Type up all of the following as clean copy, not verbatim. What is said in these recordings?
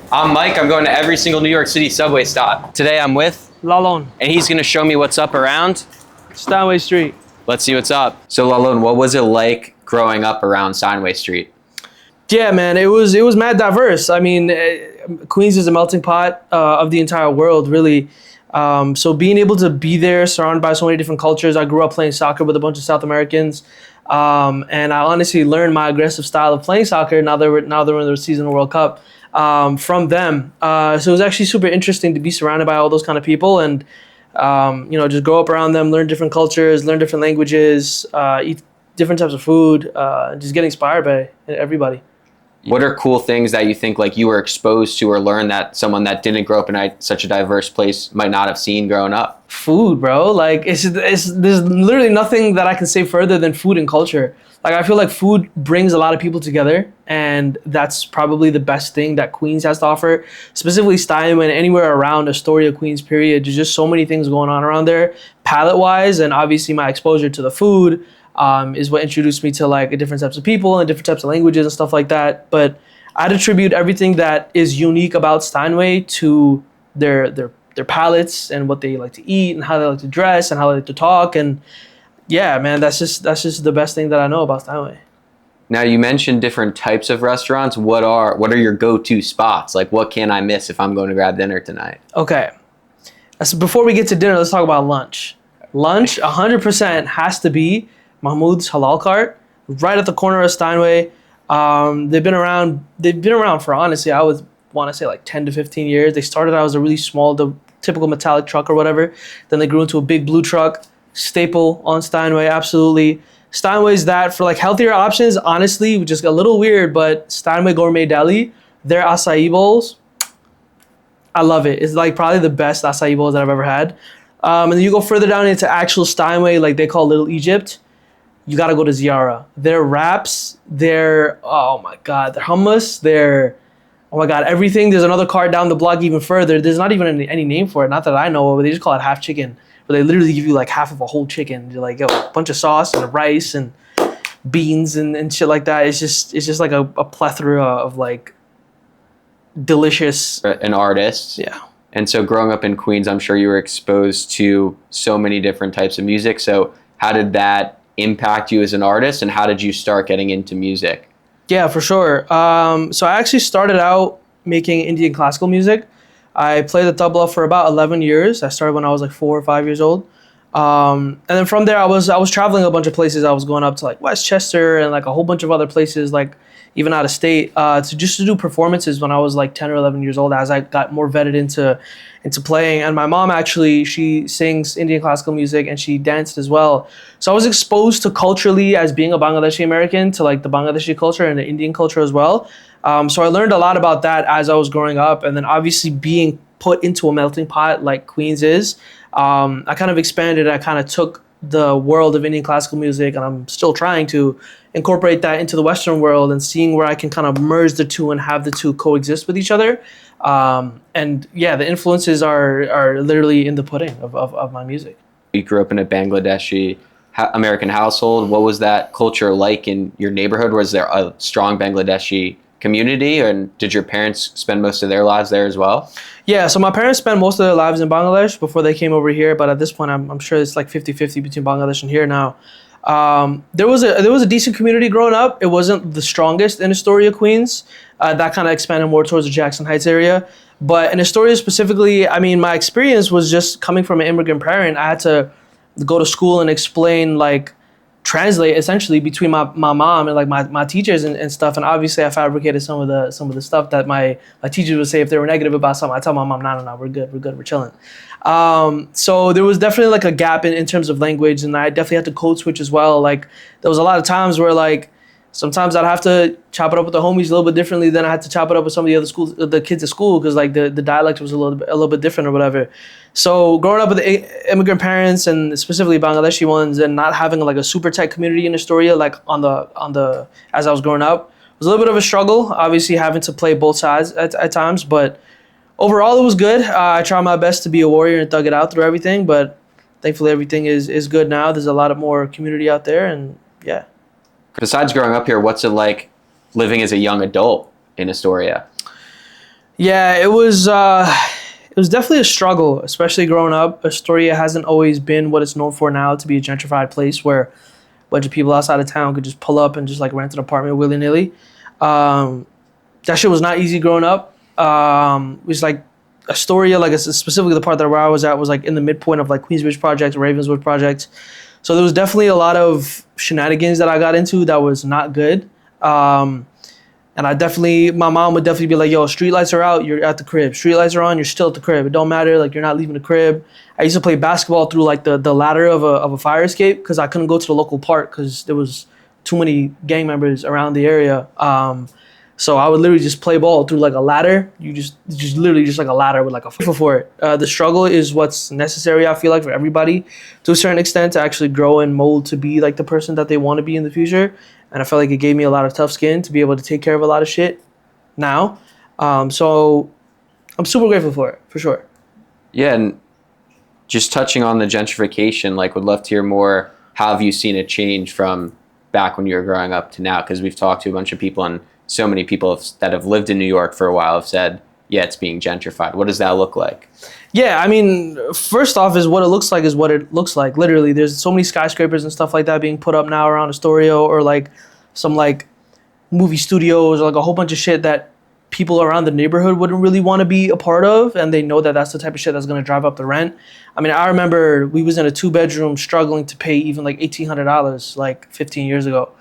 I'm Mike. I'm going to every single New York City subway stop. Today I'm with, Lalon, and he's going to show me what's up around. Steinway Street. Let's see what's up. So Lalone, what was it like growing up around Steinway Street? Yeah, man, it was mad diverse. I mean, Queens is a melting pot of the entire world, really. So being able to be there, surrounded by so many different cultures. I grew up playing soccer with a bunch of South Americans, and I honestly learned my aggressive style of playing soccer. Now they're in the seasonal World Cup from them. So it was actually super interesting to be surrounded by all those kind of people and just grow up around them, learn different cultures, learn different languages, eat different types of food, just get inspired by everybody. What are cool things that you think like you were exposed to or learned that someone that didn't grow up in such a diverse place might not have seen growing up? Food, bro. Like there's literally nothing that I can say further than food and culture. Like I feel like food brings a lot of people together, and that's probably the best thing that Queens has to offer. Specifically Steinway and anywhere around Astoria, Queens, period. There's just so many things going on around there, palate-wise, and obviously my exposure to the food is what introduced me to like different types of people and different types of languages and stuff like that. But I'd attribute everything that is unique about Steinway to their palates and what they like to eat and how they like to dress and how they like to talk. And yeah, man, that's just the best thing that I know about Steinway. Now you mentioned different types of restaurants. What are your go-to spots? Like what can I miss if I'm going to grab dinner tonight? Okay. So before we get to dinner, let's talk about lunch. Lunch 100% has to be Mahmoud's Halal Cart, right at the corner of Steinway. They've been around for, honestly, I would want to say like 10 to 15 years. They started out as a really small, the typical metallic truck or whatever. Then they grew into a big blue truck, staple on Steinway, absolutely. Steinway's that for like healthier options, honestly, just a little weird, but Steinway Gourmet Deli, their acai bowls, I love it. It's like probably the best acai bowls that I've ever had. And then you go further down into actual Steinway, like they call Little Egypt. You got to go to Ziara. Their wraps, oh my God, their hummus, oh my God, everything. There's another cart down the block even further. There's not even any name for it. Not that I know of, but they just call it half chicken. But they literally give you like half of a whole chicken. You're like, yo, a bunch of sauce and rice and beans and shit like that. It's just like a plethora of like delicious. An artist. Yeah. And so growing up in Queens, I'm sure you were exposed to so many different types of music. So how did that impact you as an artist, and how did you start getting into music? Yeah, for sure. So I actually started out making Indian classical music. I played the tabla for about 11 years. I started when I was like 4 or 5 years old. And then from there, I was traveling a bunch of places. I was going up to like Westchester and like a whole bunch of other places, like even out of state, to do performances when I was like 10 or 11 years old, as I got more vetted into playing. And my mom actually, she sings Indian classical music and she danced as well. So I was exposed to culturally, as being a Bangladeshi American, to like the Bangladeshi culture and the Indian culture as well. So I learned a lot about that as I was growing up. And then obviously being put into a melting pot like Queens is, I kind of expanded. I kind of took the world of Indian classical music, and I'm still trying to incorporate that into the Western world and seeing where I can kind of merge the two and have the two coexist with each other. And yeah, the influences are literally in the pudding of my music. You grew up in a Bangladeshi American household. What was that culture like in your neighborhood? Was there a strong Bangladeshi community, and did your parents spend most of their lives there as well? Yeah, so my parents spent most of their lives in Bangladesh before they came over here, but at this point I'm sure it's like 50-50 between Bangladesh and here now. There was a decent community growing up. It wasn't the strongest in Astoria, Queens. That kind of expanded more towards the Jackson Heights area. But in Astoria specifically, I mean, my experience was just coming from an immigrant parent. I had to go to school and explain, like, translate essentially between my mom and like my teachers and stuff. And obviously I fabricated some of the stuff that my teachers would say if they were negative about something. I tell my mom, no, we're good, we're chilling. So there was definitely like a gap in terms of language, and I definitely had to code switch as well. Like there was a lot of times where like sometimes I'd have to chop it up with the homies a little bit differently than I had to chop it up with some of the kids at school, because like the dialect was a little bit different or whatever. So growing up with immigrant parents, and specifically Bangladeshi ones, and not having like a super tight community in Astoria, like on the as I was growing up, was a little bit of a struggle. Obviously having to play both sides at times, but overall it was good. I tried my best to be a warrior and thug it out through everything, but thankfully everything is good now. There's a lot of more community out there, and yeah. Besides growing up here, what's it like living as a young adult in Astoria? Yeah, it was definitely a struggle, especially growing up. Astoria hasn't always been what it's known for now, to be a gentrified place where a bunch of people outside of town could just pull up and just like rent an apartment willy nilly. Um, that shit was not easy growing up. It was like Astoria, like specifically the part that where I was at was like in the midpoint of like Queensbridge projects, Ravenswood projects. So there was definitely a lot of shenanigans that I got into that was not good. Um, and my mom would definitely be like, yo, street lights are out, you're at the crib. Street lights are on, you're still at the crib. It don't matter, like you're not leaving the crib. I used to play basketball through like the ladder of a fire escape because I couldn't go to the local park because there was too many gang members around the area. So I would literally just play ball through like a ladder. Just literally just like a ladder with like a for it. The struggle is what's necessary, I feel like, for everybody to a certain extent to actually grow and mold to be like the person that they want to be in the future. And I felt like it gave me a lot of tough skin to be able to take care of a lot of shit now. So I'm super grateful for it, for sure. Yeah, and just touching on the gentrification, like would love to hear more. How have you seen it change from back when you were growing up to now? Because we've talked to a bunch of people, and so many people that have lived in New York for a while have said, yeah, it's being gentrified. What does that look like? Yeah, I mean, first off, is what it looks like is what it looks like. Literally, there's so many skyscrapers and stuff like that being put up now around Astoria, or like some like movie studios, or like a whole bunch of shit that people around the neighborhood wouldn't really want to be a part of, and they know that that's the type of shit that's going to drive up the rent. I mean, I remember we was in a 2-bedroom struggling to pay even like $1,800 like 15 years ago,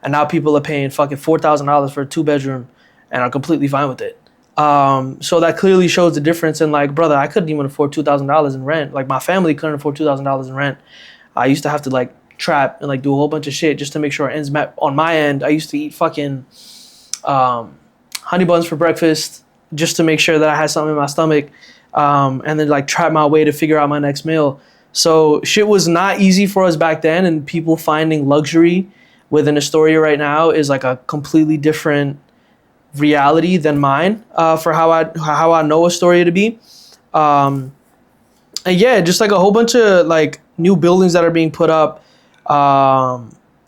and now people are paying fucking $4,000 for a 2-bedroom and are completely fine with it. So that clearly shows the difference in like, brother, I couldn't even afford $2,000 in rent. Like my family couldn't afford $2,000 in rent. I used to have to like trap and like do a whole bunch of shit just to make sure ends met on my end. I used to eat fucking honey buns for breakfast just to make sure that I had something in my stomach, and then like trap my way to figure out my next meal. So shit was not easy for us back then, and people finding luxury within Astoria right now is like a completely different reality than mine, for how I know Astoria to be. And yeah, just like a whole bunch of like new buildings that are being put up,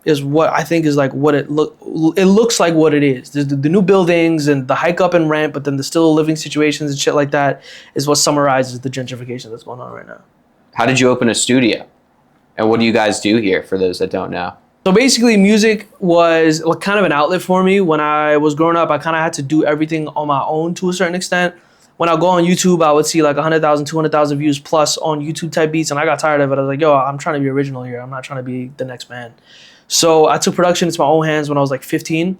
is what I think is like what it looks like what it is. The new buildings and the hike up in rent, but then the still living situations and shit like that is what summarizes the gentrification that's going on right now. How did you open a studio? And what do you guys do here for those that don't know? So basically, music was like kind of an outlet for me. When I was growing up, I kind of had to do everything on my own to a certain extent. When I go on YouTube, I would see like 100,000, 200,000 views plus on YouTube type beats, and I got tired of it. I was like, yo, I'm trying to be original here. I'm not trying to be the next man. So I took production into my own hands when I was like 15.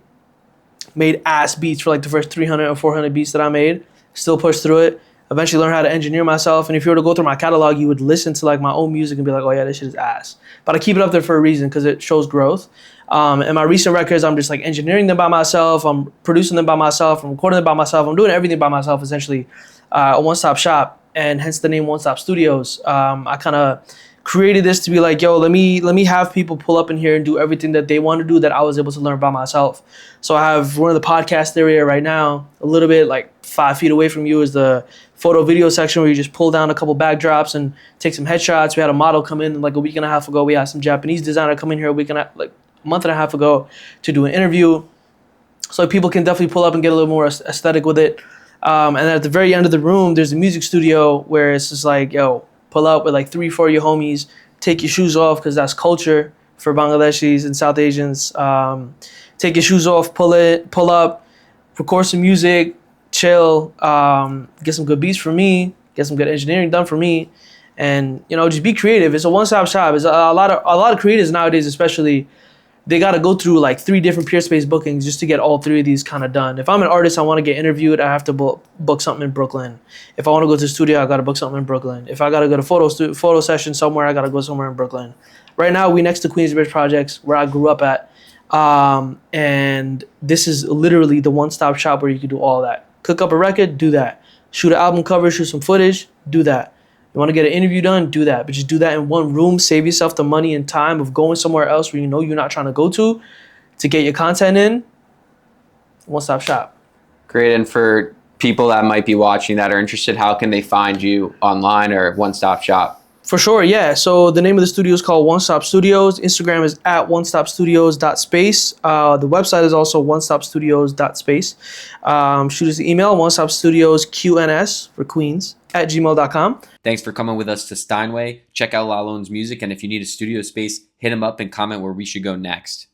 Made ass beats for like the first 300 or 400 beats that I made. Still pushed through it. Eventually learned how to engineer myself. And if you were to go through my catalog, you would listen to like my own music and be like, oh yeah, this shit is ass. But I keep it up there for a reason because it shows growth. And my recent records, I'm just like engineering them by myself. I'm producing them by myself. I'm recording them by myself. I'm doing everything by myself, essentially. A one-stop shop, and hence the name One Stop Studios. I kind of created this to be like, yo, let me have people pull up in here and do everything that they want to do that I was able to learn by myself. So I have one of the podcast area right now, a little bit like 5 feet away from you is the photo video section where you just pull down a couple backdrops and take some headshots. We had a model come in like a week and a half ago. We had some Japanese designer come in here like a month and a half ago to do an interview. So people can definitely pull up and get a little more aesthetic with it. And then at the very end of the room, there's a music studio where it's just like, yo, pull up with like 3-4 of your homies, take your shoes off because that's culture for Bangladeshis and South Asians. Take your shoes off, pull up, record some music, chill, get some good beats for me, get some good engineering done for me, and just be creative. It's a one-stop shop. It's a lot of creators nowadays, especially. They got to go through like 3 different Peerspace bookings just to get all 3 of these kind of done. If I'm an artist, I want to get interviewed, I have to book something in Brooklyn. If I want to go to the studio, I got to book something in Brooklyn. If I got to go to photo session somewhere, I got to go somewhere in Brooklyn. Right now, we next to Queensbridge Projects, where I grew up at. And this is literally the one-stop shop where you can do all that. Cook up a record, do that. Shoot an album cover, shoot some footage, do that. You want to get an interview done, do that. But just do that in one room. Save yourself the money and time of going somewhere else where you know you're not trying to go to get your content in. One-stop shop. Great. And for people that might be watching that are interested, how can they find you online or one-stop shop? For sure, yeah. So the name of the studio is called One Stop Studios. Instagram is at onestopstudios.space. The website is also onestopstudios.space. Shoot us an email, onestopstudiosqns for Queens at gmail.com. Thanks for coming with us to Steinway. Check out Lalone's music, and if you need a studio space, hit him up and comment where we should go next.